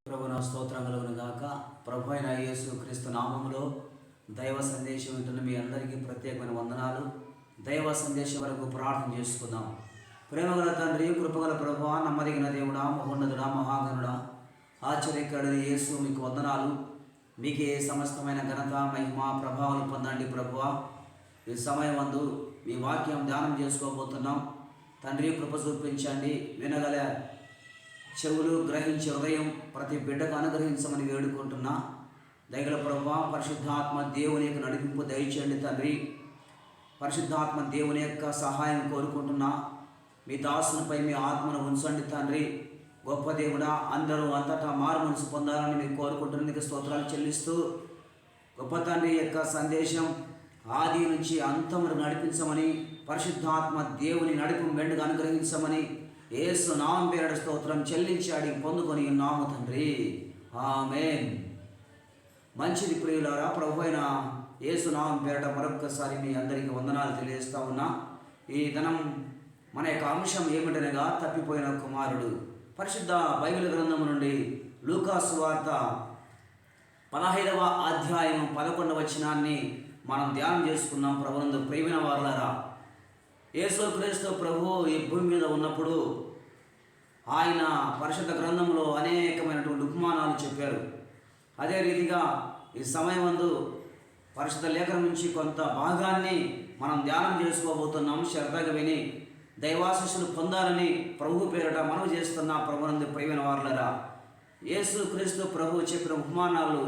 ప్రభున స్తోత్రం కలుగును గాక. ప్రభు అయిన యేసు క్రీస్తు నామములో దైవ సందేశం వింటున్న మీ అందరికీ ప్రత్యేకమైన వందనాలు. దైవ సందేశం వరకు ప్రార్థన చేసుకుందాం. ప్రేమగల తండ్రి, కృపగల ప్రభువా, నమ్మదగిన దేవుడా, మహోన్నతుడా, మహాగణుడా, ఆశ్చర్యకరుడైన యేసు మీకు వందనాలు. మీకే సమస్తమైన ఘనత, మహిమ, ప్రభావాలు పొందండి ప్రభువా. ఈ సమయం అందు మీ వాక్యం ధ్యానం చేసుకోబోతున్నాం. తండ్రి, కృప చూపించండి. వినగల చెవులు, గ్రహించే హృదయం ప్రతి బిడ్డకు అనుగ్రహించమని వేడుకుంటున్నా. దయగల ప్రభువా, పరిశుద్ధాత్మ దేవుని యొక్క నడిపింపు దయచేయండి తండ్రి. పరిశుద్ధాత్మ దేవుని యొక్క సహాయం కోరుకుంటున్నా. మీ దాసునిపై మీ ఆత్మను ఉంచండి తండ్రి. గొప్ప దేవుడా, అందరూ అంతటా మారు మనసు పొందాలని మీరు కోరుకుంటున్నందుకు స్తోత్రాలు చెల్లిస్తూ, గొప్ప తండ్రి యొక్క సందేశం ఆది నుంచి అంతమును నడిపించమని, పరిశుద్ధాత్మ దేవుని నడిపి మెండుగా అనుగ్రహించమని యేసు నామం పేరట స్తోత్రం చెల్లించి అడిగి పొందుకొని ఉన్నాము తండ్రి. ఆమేన్. మంచిది ప్రియులారా, ప్రభు అయిన యేసు నామం పేరట మరొక్కసారి మీ అందరికీ వందనాలు తెలియజేస్తా ఉన్నా. ఈ దినం మన యొక్క అంశం ఏమిటనగా తప్పిపోయిన కుమారుడు. పరిశుద్ధ బైబిల్ గ్రంథం నుండి లూకా సువార్త 15వ అధ్యాయం 11వ వచనాన్ని మనం ధ్యానం చేసుకున్నాం. ప్రభునందు ప్రియమైన వారలారా, యేసుక్రీస్తు ప్రభు ఈ భూమి మీద ఉన్నప్పుడు ఆయన పరిశుద్ధ గ్రంథంలో అనేకమైనటువంటి ఉపమానాలు చెప్పారు. అదే రీతిగా ఈ సమయమందు పరిశుద్ధ లేఖనం నుంచి కొంత భాగాన్ని మనం ధ్యానం చేసుకోబోతున్నాం. శ్రద్ధగా విని దైవాశీస్సులు పొందాలని ప్రభు పేరట మనవి చేస్తున్న ప్రభునందు ప్రియమైన వారలారా, యేసుక్రీస్తు ప్రభు చెప్పిన ఉపమానాలు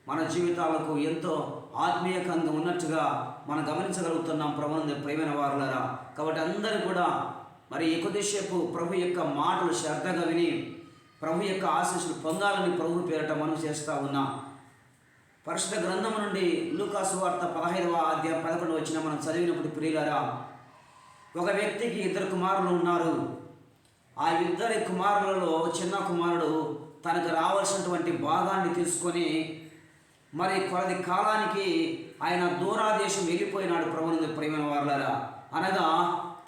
మన జీవితాలకు ఎంతో ఆత్మీయకంగా ఉన్నట్టుగా మనం గమనించగలుగుతున్నాం ప్రభునందు ప్రియమైన వారలారా. కాబట్టి అందరూ కూడా మరి కొద్దిసేపు ప్రభు యొక్క మాటలు శ్రద్ధగా విని ప్రభు యొక్క ఆశీస్సులు పొందాలని ప్రభు పేరట మనం చేస్తూ ఉన్నాం. పరిశుద్ధ గ్రంథం నుండి లూకా సువార్త 15వ అధ్యాయం 11వ వచనం మనం చదివినప్పుడు, ప్రియులారా, ఒక వ్యక్తికి 2 కుమారులు ఉన్నారు. ఆ 2 కుమారులలో చిన్న కుమారుడు తనకు రావాల్సినటువంటి భాగాన్ని తీసుకొని మరి కొద్ది కాలానికి ఆయన దూరాదేశం వెళ్ళిపోయినాడు. ప్రభునందు ప్రియమైన వారలారా, అనగా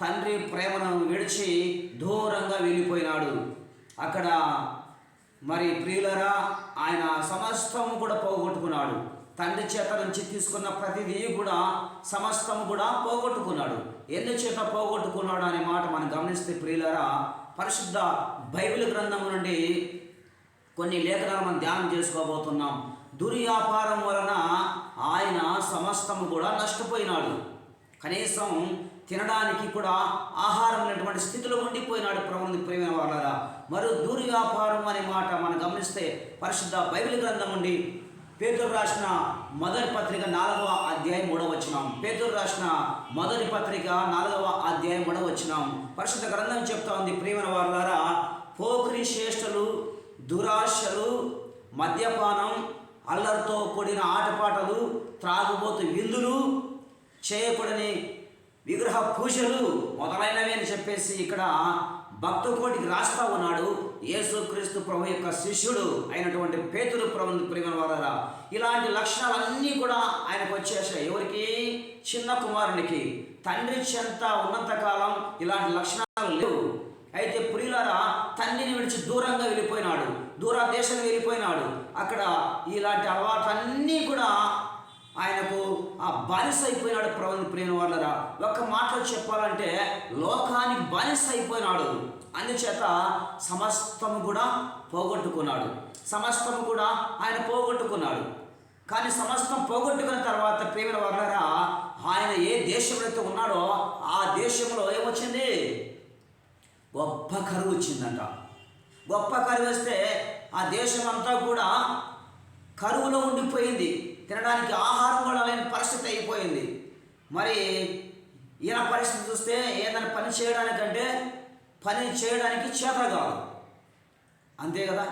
తండ్రి ప్రేమను విడిచి దూరంగా వెళ్ళిపోయినాడు. అక్కడ మరి ప్రియులరా, ఆయన సమస్తము కూడా పోగొట్టుకున్నాడు. తండ్రి చేత నుంచి తీసుకున్న ప్రతిదీ కూడా సమస్తము కూడా పోగొట్టుకున్నాడు. ఎందుచేత పోగొట్టుకున్నాడు అనే మాట మనం గమనిస్తే ప్రియులరా, పరిశుద్ధ బైబిల్ గ్రంథం నుండి కొన్ని లేఖనాలు మనం ధ్యానం చేసుకోబోతున్నాం. దుర్వ్యాపారం వలన ఆయన సమస్తము కూడా నష్టపోయినాడు. కనీసం తినడానికి కూడా ఆహారం లేనటువంటి స్థితిలో ఉండిపోయినాడు. ప్రభువుని ప్రియమైన వారలారా, మరియు దుర్వ్యాపారం అనే మాట మనం గమనిస్తే పరిశుద్ధ బైబిల్ గ్రంథం నుండి పేతురు రాసిన మొదటి పత్రిక 4వ అధ్యాయం 3వ వచనం. పేతురు రాసిన మొదటి పత్రిక 4వ అధ్యాయం 3వ వచనం. పరిశుద్ధ గ్రంథం చెప్తా ఉంది, ప్రియమైన వారలారా, పోకిరి చేష్టలు, దురాశలు, మద్యపానం, అల్లరితో కూడిన ఆటపాటలు, త్రాగుబోతు విందులు, చేయకూడని విగ్రహ పూజలు మొదలైనవి అని చెప్పేసి ఇక్కడ భక్తకోటికి రాస్తా ఉన్నాడు. యేసుక్రీస్తు ప్రభు యొక్క శిష్యుడు అయినటువంటి పేతురు. ప్రభువుని ప్రియమైన వారలారా, ఇలాంటి లక్షణాలన్నీ కూడా ఆయనకు వచ్చేసాయి. ఎవరికి? చిన్న కుమారునికి. తండ్రి చెంత ఉన్నంతకాలం ఇలాంటి లక్షణాలు లేవు. అయితే ప్రియులారా, తండ్రిని విడిచి దూరంగా వెళ్ళిపోయినాడు, దూరదేశం వెళ్ళిపోయినాడు. అక్కడ ఇలాంటి అలవాట్లన్నీ కూడా ఆయనకు బానిస అయిపోయినాడు. ప్రభువుని ప్రియమైన వారలారా, ఒక్క మాటలో చెప్పాలంటే లోకానికి బానిస అయిపోయినాడు. అందుచేత సమస్తము కూడా పోగొట్టుకున్నాడు. సమస్తము కూడా ఆయన పోగొట్టుకున్నాడు. కానీ సమస్తం పోగొట్టుకున్న తర్వాత ప్రియమైన వారలారా, ఆయన ఏ దేశంలో అయితే ఉన్నాడో ఆ దేశంలో ఏమొచ్చింది? గొప్ప కరువు వచ్చిందంట. గొప్ప కరువు వస్తే ఆ దేశం అంతా కూడా కరువులో ఉండిపోయింది. తినడానికి ఆహారం కూడా లేని పరిస్థితి అయిపోయింది. మరి ఈయన పరిస్థితి చూస్తే ఏదైనా పని చేయడానికంటే పని చేయడానికి చేత కాదు, అంతే కదా.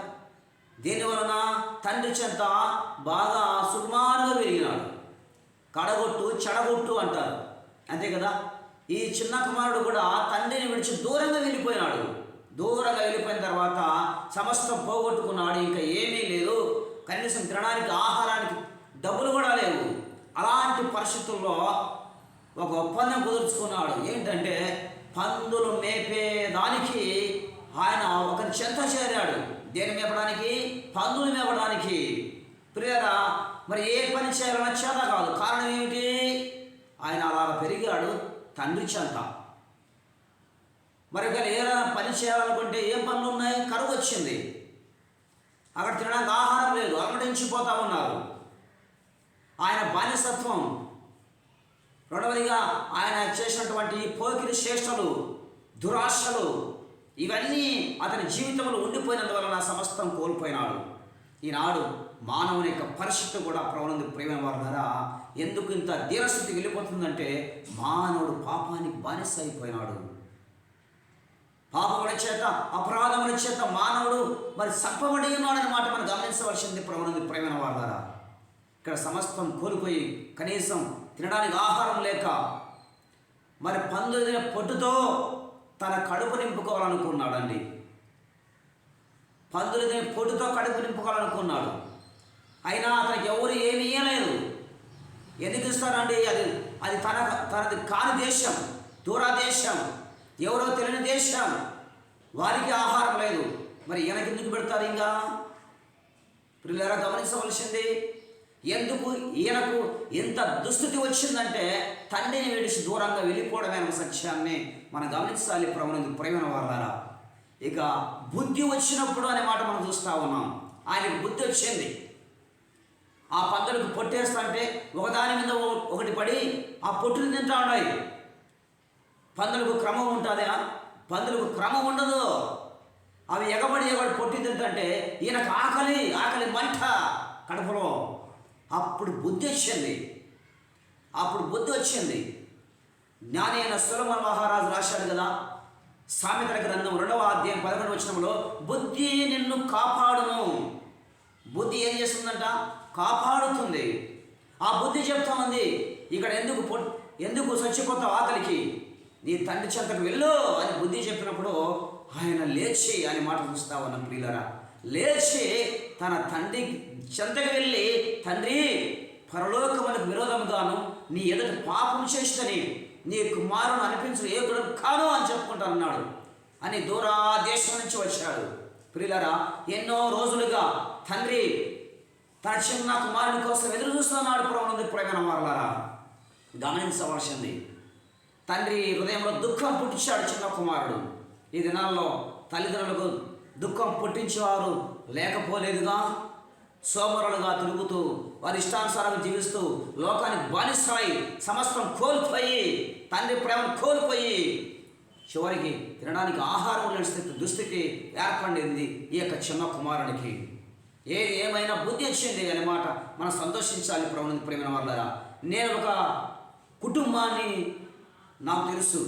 దీనివలన తండ్రి చెంత బాగా సుకుమారుగా పెరిగినాడు. కడగొట్టు చెడగొట్టు అంటారు, అంతే కదా. ఈ చిన్న కుమారుడు కూడా తండ్రిని విడిచి దూరంగా వెళ్ళిపోయినాడు. దూరంగా వెళ్ళిపోయిన తర్వాత సమస్తం పోగొట్టుకున్నాడు. ఇంకా ఏమీ లేదు, కనీసం తినడానికి ఆహారానికి డబ్బులు కూడా లేవు. అలాంటి పరిస్థితుల్లో ఒక ఒప్పందం కుదుర్చుకున్నాడు. ఏంటంటే పందులు మేపేదానికి ఆయన ఒకరి చెంత చేరాడు. దేని మేపడానికి? పందులు మేపడానికి. ప్రియరా, మరి ఏ పని చేయాలన్నా చేత కాదు. కారణం ఏమిటి? ఆయన అలా పెరిగాడు తండ్రి చెంత. మరి ఒకవేళ ఏదైనా పని చేయాలనుకుంటే ఏం పనులు ఉన్నాయి? కరువు వచ్చింది, అక్కడ తినడానికి ఆహారం లేదు, అలమటించిపోతా ఉన్నారు. ఆయన బానిసత్వం, రెండవదిగా ఆయన చేసినటువంటి పోకిరి చేష్టలు, దురాశలు, ఇవన్నీ అతని జీవితంలో ఉండిపోయినందువలన సమస్తం కోల్పోయినాడు. ఈనాడు మానవుని యొక్క పరిస్థితి కూడా ప్రభువునందు ప్రేమ వారులారా ఎందుకు ఇంత దీనస్థితికి వెళ్ళిపోతుందంటే మానవుడు పాపానికి బానిస అయిపోయినాడు. పాపముల చేత, అపరాధముల చేత మానవుడు మరి సంపబడి ఉన్నాడని మాట మనం గమనించవలసింది ప్రభువునందు ప్రేమ వారులారా. ఇక్కడ సమస్తం కోల్పోయి కనీసం తినడానికి ఆహారం లేక మరి పందుల పొట్టుతో తన కడుపు నింపుకోవాలనుకున్నాడండి. పందుల పొట్టుతో కడుపు నింపుకోవాలనుకున్నాడు. అయినా అతనికి ఎవరు ఏమి ఇయ్యలేదు. ఎందుకు ఇస్తారండి? అది తనది కాని దేశం, దూరదేశం, ఎవరో తెలియని దేశం, వారికి ఆహారం లేదు. మరి ఈయనకి ఎందుకు పెడతారు? ఇంకా పిల్లరా గమనించవలసింది, ఎందుకు ఈయనకు ఇంత దుస్థితి వచ్చిందంటే తండ్రిని విడిచి దూరంగా వెళ్ళిపోవడమైన సత్యాన్ని మనం గమనించాలి ప్రభువునందు ప్రేమైన వారులారా. ఇక బుద్ధి వచ్చినప్పుడు అనే మాట మనం చూస్తూ ఉన్నాం. ఆయనకు బుద్ధి వచ్చింది. ఆ పందులకు పొట్టేస్తుంటే ఒకదాని మీద ఒకటి పడి ఆ పొట్టుని తింటా ఉన్నాయి. పందులకు క్రమం ఉంటుందా? పందులకు క్రమం ఉండదు. అవి ఎగబడి పొట్టి తింటుంటే ఈయనకు ఆకలి మంట కడుపులో. అప్పుడు బుద్ధి వచ్చింది. జ్ఞాని అయిన సొలొమోను మహారాజు రాశాడు కదా, సామెతల గ్రంథం 2వ అధ్యాయం 11వ వచనంలో, బుద్ధి నిన్ను కాపాడును. బుద్ధి ఏం చేస్తుందంట? కాపాడుతుంది. ఆ బుద్ధి చెప్తా ఉంది, ఇక్కడ ఎందుకు చచ్చిపోతావు ఆకలికి, నీ తండ్రి చెంతకు వెళ్ళు అని బుద్ధి చెప్పినప్పుడు ఆయన లేచి అని మాట చూస్తా ఉన్నాం ప్రియులారా. లేచి తన తండ్రి చెంతకు వెళ్ళి, తండ్రి, పరలోకమునకు విరోధముగాను నీ ఎదుట పాపం చేస్తని నీ కుమారుని అనిపించు ఏ గుణం కాను అని చెప్పుకుంటానన్నాడు అని దూరాదేశం నుంచి వచ్చాడు. ప్రియులారా, ఎన్నో రోజులుగా తండ్రి తన చిన్న కుమారుని కోసం ఎదురు చూస్తున్నాడు. ప్రభువునందు ప్రేమైన వారులారా గమనించవలసింది, తండ్రి హృదయంలో దుఃఖం పుట్టించాడు చిన్న కుమారుడు. ఈ దినాల్లో తల్లిదండ్రులకు దుఃఖం పుట్టించేవారు లేకపోలేదుగా. సోమరులుగా తిరుగుతూ వారి ఇష్టానుసారంగా జీవిస్తూ లోకానికి బానిసలై సమస్తం కోల్పోయి, తండ్రి ప్రేమను కోల్పోయి, చివరికి తినడానికి ఆహారం లేని దుస్థితి ఏర్పడింది ఈ యొక్క చిన్న కుమారునికి. ఏమైనా బుద్ధి వచ్చింది అనే మాట మనం సంతోషించాలి ప్రభువునందు ప్రేమైన వారులారా. నేను ఒక కుటుంబాన్ని నాకు తెలుసు.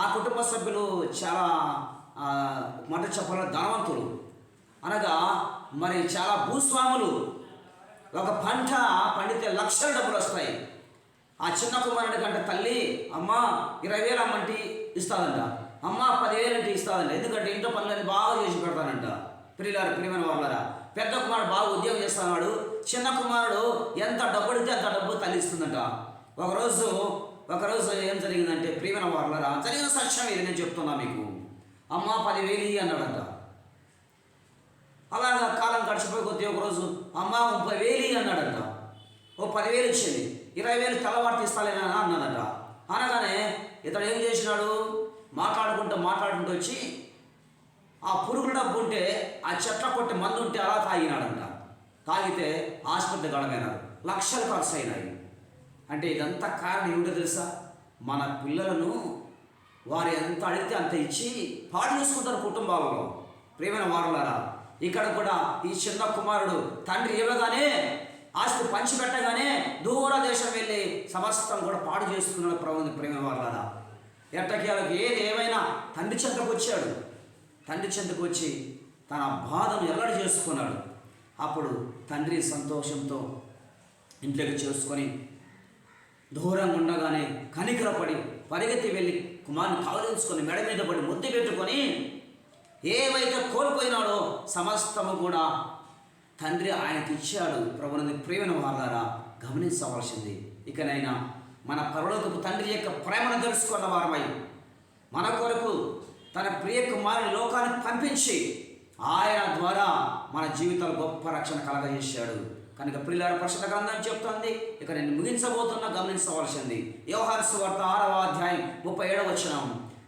ఆ కుటుంబ సభ్యులు చాలా మాట చెప్పాలంటే ధనవంతులు, అనగా మరి చాలా భూస్వాములు. ఒక పంట పండితే లక్షల డబ్బులు వస్తాయి. ఆ చిన్న కుమారుడి కంటే తల్లి అమ్మ 20,000 అమ్మంటే ఇస్తాదంట, అమ్మ 10,000 అంటే ఇస్తాదంట. ఎందుకంటే ఇంట్లో పనులని బాగా చేసి పెడతానంట. ప్రియమైన వాళ్ళరా, పెద్ద కుమారుడు బాగా ఉద్యోగం చేస్తున్నాడు, చిన్న కుమారుడు ఎంత డబ్బు అడిగితే అంత డబ్బు తల్లి ఇస్తుందంట. ఒకరోజు ఏం జరిగిందంటే ప్రియమైన వాళ్ళరా, జరిగిన సత్యం ఇది నేను చెప్తున్నా మీకు. అమ్మ 10,000 అన్నాడంట. అలాగా కాలం గడిచిపోయి కొద్ది ఒకరోజు అమ్మ 30,000 అన్నాడంట. ఓ 10,000 ఇచ్చింది, 20,000 తెల్లవారు తీస్తాలేనా అన్నదంట. అనగానే ఇతడు ఏం చేసినాడు, మాట్లాడుకుంటూ వచ్చి ఆ పురుగుల డబ్బు ఉంటే ఆ చెట్ల కొట్టి మందు ఉంటే అలా తాగినాడంట. తాగితే ఆసుపత్రి గడమైనాడు, లక్షలు ఖర్చు అయినాయి. అంటే ఇదంతా కారణం ఏమిటో తెలుసా? మన పిల్లలను వారు ఎంత అడిగితే అంత ఇచ్చి పాడు చేసుకుంటారు కుటుంబాలలో. ప్రియమైన వారులారా, ఇక్కడ కూడా ఈ చిన్న కుమారుడు తండ్రి ఇవ్వగానే ఆస్తి పంచిపెట్టగానే దూర దేశం వెళ్ళి సమస్తం కూడా పాడు చేసుకున్నాడు. ప్రభువుని ప్రియమైన వారులారా, ఎట్టకేలకు ఏది ఏమైనా తండ్రి చెంతకు వచ్చాడు. తండ్రి చెంతకు వచ్చి తన బాధను ఎల్లడి చేసుకున్నాడు. అప్పుడు తండ్రి సంతోషంతో ఇంట్లోకి చేసుకొని దూరంగా ఉండగానే కనికరపడి పరిగెత్తి వెళ్ళి కుమారుని కౌలించుకొని మెడ మీద పడి ముద్దు పెట్టుకొని ఏవైతే కోల్పోయినాడో సమస్తము కూడా తండ్రి ఆయనకి ఇచ్చాడు. ప్రభువుని ప్రేమను వారులారా గమనించవలసింది. ఇకనైనా మన పరలోకపు తండ్రి యొక్క ప్రేమను తెలుసుకున్న వారమై మన కొరకు తన ప్రియ కుమారుని లోకానికి పంపించి ఆయన ద్వారా మన జీవితాలు గొప్ప రక్షణ కలగజేశాడు. కనుక ప్రియులారా, పరిశుద్ధ గ్రంథం చెప్తుంది. ఇక నేను ముగించబోతున్నా, గమనించవలసింది యోహాను సువార్త 6వ అధ్యాయం 37వ వచనం.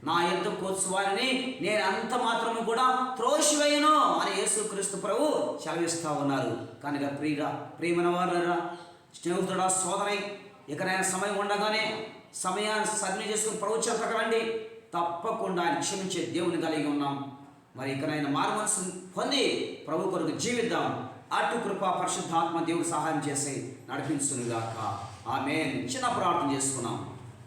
నా యొద్దకు వచ్చువారిని నేను అంత మాత్రము కూడా త్రోసివేయను అని యేసుక్రీస్తు ప్రభు సెలవిస్తూ ఉన్నారు. కనుక ప్రియమైన వారులారా, స్నేహితుడా, సోదరై, ఇకనైనా సమయం ఉండగానే సమయాన్ని సద్వినియోగం చేసుకుని ప్రభు చెంతకు రండి. తప్పకుండా ఆయన క్షమించే దేవుని కలిగి ఉన్నాం. మరి ఇకనైనా మారుమనసు పొంది ప్రభు కొరకు జీవిద్దాం. అటు కృప పరిశుద్ధాత్మ దేవుడు సహాయం చేసి నడిపించునుగాక. ఆమేన్. చిన్న ప్రార్థన చేసుకున్నాం.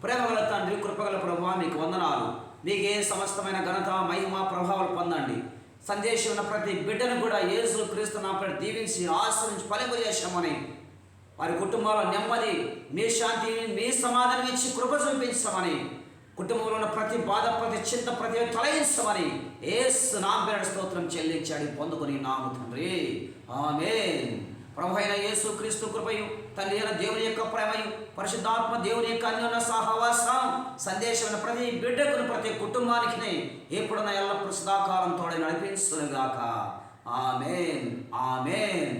ప్రేమగల తండ్రి, కృపగల ప్రభువా, మీకు వందనాలు. మీకే సమస్తమైన ఘనత, మహిమ, ప్రభావాలు పొందండి. సందేశం ఉన్న ప్రతి బిడ్డను కూడా యేసు క్రీస్తు నామమున దీవించి ఆశ్రయించి ఫలింపజేశామని, వారి కుటుంబాల నెమ్మది, మీ శాంతిని, మీ సమాధానం ఇచ్చి కృప చూపించమని, కుటుంబంలో ఉన్న ప్రతి బాధ, ప్రతి చింత, ప్రతి తొలగించమని యేసు నామమున స్తోత్రం చెల్లించాడు పొందుకొని నాము తండ్రి. ఆమేన్. ప్రభు అయిన యేసు క్రీస్తు కృపయు, తండ్రి అయిన దేవుని యొక్క ప్రేమయు, పరిశుద్ధాత్మ దేవుని యొక్క అన్యోన్య సహవాసం సందేశమైన ప్రతి బిడ్డకును, ప్రతి కుటుంబానికి ఎప్పుడున్న ఎల్లప్పుడూ సదాకాలం తోడై నడిపించునుగాక. ఆమేన్. ఆమేన్.